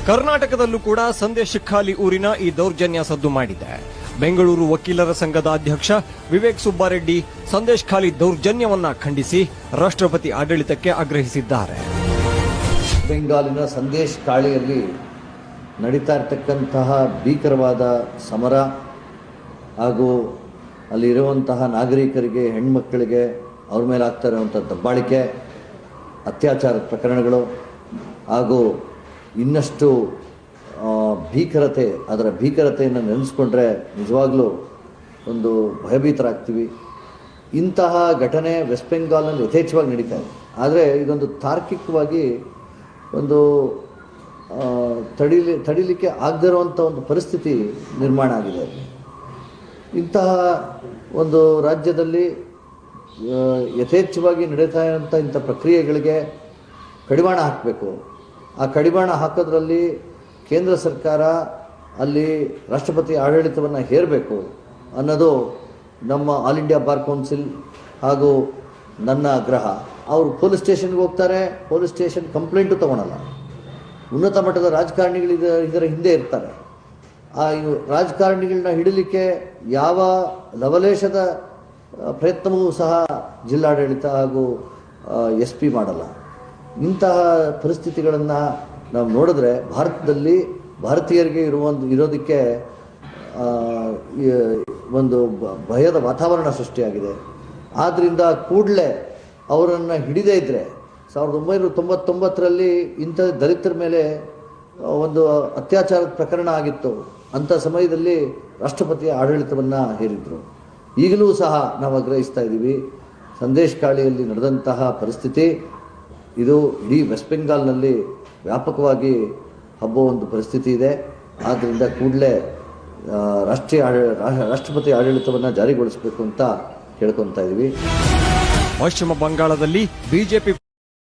ಕರ್ನಾಟಕದಲ್ಲೂ ಕೂಡ ಸಂದೇಶ್ ಖಾಲಿ ಊರಿನ ಈ ದೌರ್ಜನ್ಯ ಸದ್ದು ಮಾಡಿದೆ. ಬೆಂಗಳೂರು ವಕೀಲರ ಸಂಘದ ಅಧ್ಯಕ್ಷ ವಿವೇಕ್ ಸುಬ್ಬಾರೆಡ್ಡಿ ಸಂದೇಶ್ ಖಾಲಿ ದೌರ್ಜನ್ಯವನ್ನ ಖಂಡಿಸಿ ರಾಷ್ಟ್ರಪತಿ ಆಡಳಿತಕ್ಕೆ ಆಗ್ರಹಿಸಿದ್ದಾರೆ. ಬೆಂಗಾಲಿನ ಸಂದೇಶ್ ಖಾಳಿಯಲ್ಲಿ ನಡೀತಾ ಇರತಕ್ಕಂತಹ ಭೀಕರವಾದ ಸಮರ ಹಾಗೂ ಅಲ್ಲಿರುವಂತಹ ನಾಗರಿಕರಿಗೆ, ಹೆಣ್ಮಕ್ಕಳಿಗೆ ಅವ್ರ ಮೇಲೆ ಆಗ್ತಾ ಇರುವಂಥ ದಬ್ಬಾಳಿಕೆ, ಅತ್ಯಾಚಾರದ ಪ್ರಕರಣಗಳು ಹಾಗೂ ಇನ್ನಷ್ಟು ಭೀಕರತೆ, ಅದರ ಭೀಕರತೆಯನ್ನು ನೆನೆಸ್ಕೊಂಡ್ರೆ ನಿಜವಾಗ್ಲೂ ಒಂದು ಭಯಭೀತರಾಗ್ತೀವಿ. ಇಂತಹ ಘಟನೆ ವೆಸ್ಟ್ ಬೆಂಗಾಲ್ನಲ್ಲಿ ಯಥೇಚ್ಛವಾಗಿ ನಡೀತಾ ಇದೆ. ಆದರೆ ಇದೊಂದು ತಾರ್ಕಿಕವಾಗಿ ಒಂದು ತಡಿಲಿಕ್ಕೆ ಆಗದಿರುವಂಥ ಒಂದು ಪರಿಸ್ಥಿತಿ ನಿರ್ಮಾಣ ಆಗಿದೆ. ಇಂತಹ ಒಂದು ರಾಜ್ಯದಲ್ಲಿ ಯಥೇಚ್ಛವಾಗಿ ನಡೀತಾ ಇರೋಂಥ ಇಂಥ ಪ್ರಕ್ರಿಯೆಗಳಿಗೆ ಕಡಿವಾಣ ಹಾಕಬೇಕು. ಆ ಕಡಿವಾಣ ಹಾಕೋದ್ರಲ್ಲಿ ಕೇಂದ್ರ ಸರ್ಕಾರ ಅಲ್ಲಿ ರಾಷ್ಟ್ರಪತಿ ಆಡಳಿತವನ್ನು ಹೇರಬೇಕು ಅನ್ನೋದು ನಮ್ಮ ಆಲ್ ಇಂಡಿಯಾ ಬಾರ್ ಕೌನ್ಸಿಲ್ ಹಾಗೂ ನನ್ನ ಆಗ್ರಹ. ಅವರು ಪೊಲೀಸ್ ಸ್ಟೇಷನ್ಗೆ ಹೋಗ್ತಾರೆ, ಪೊಲೀಸ್ ಸ್ಟೇಷನ್ ಕಂಪ್ಲೇಂಟು ತೊಗೊಳಲ್ಲ. ಉನ್ನತ ಮಟ್ಟದ ರಾಜಕಾರಣಿಗಳು ಇದರ ಹಿಂದೆ ಇರ್ತಾರೆ. ಆ ರಾಜಕಾರಣಿಗಳನ್ನ ಹಿಡಲಿಕ್ಕೆ ಯಾವ ಲವಲೇಶದ ಪ್ರಯತ್ನವೂ ಸಹ ಜಿಲ್ಲಾಡಳಿತ ಹಾಗೂ SP ಮಾಡಲ್ಲ. ಇಂತಹ ಪರಿಸ್ಥಿತಿಗಳನ್ನು ನಾವು ನೋಡಿದ್ರೆ ಭಾರತದಲ್ಲಿ ಭಾರತೀಯರಿಗೆ ಇರೋದಕ್ಕೆ ಒಂದು ಭಯದ ವಾತಾವರಣ ಸೃಷ್ಟಿಯಾಗಿದೆ. ಆದ್ದರಿಂದ ಕೂಡಲೇ ಅವರನ್ನು ಹಿಡಿದೇ ಇದ್ದರೆ 1999ರಲ್ಲಿ ಇಂಥ ದಲಿತರ ಮೇಲೆ ಒಂದು ಅತ್ಯಾಚಾರದ ಪ್ರಕರಣ ಆಗಿತ್ತು. ಅಂಥ ಸಮಯದಲ್ಲಿ ರಾಷ್ಟ್ರಪತಿಯ ಆಡಳಿತವನ್ನು ಹೇರಿದರು. ಈಗಲೂ ಸಹ ನಾವು ಆಗ್ರಹಿಸ್ತಾ ಇದ್ದೀವಿ. ಸಂದೇಶ್ ಖಾಳಿಯಲ್ಲಿ ನಡೆದಂತಹ ಪರಿಸ್ಥಿತಿ ಇದು ಇಡೀ ವೆಸ್ಟ್ ಬೆಂಗಾಲ್ನಲ್ಲಿ ವ್ಯಾಪಕವಾಗಿ ಹಬ್ಬೋ ಒಂದು ಪರಿಸ್ಥಿತಿ ಇದೆ. ಆದ್ದರಿಂದ ಕೂಡಲೇ ರಾಷ್ಟ್ರಪತಿ ಆಡಳಿತವನ್ನು ಜಾರಿಗೊಳಿಸಬೇಕು ಅಂತ ಕೇಳ್ಕೊತಾ ಇದ್ದೀವಿ. ಪಶ್ಚಿಮ ಬಂಗಾಳದಲ್ಲಿ ಬಿಜೆಪಿ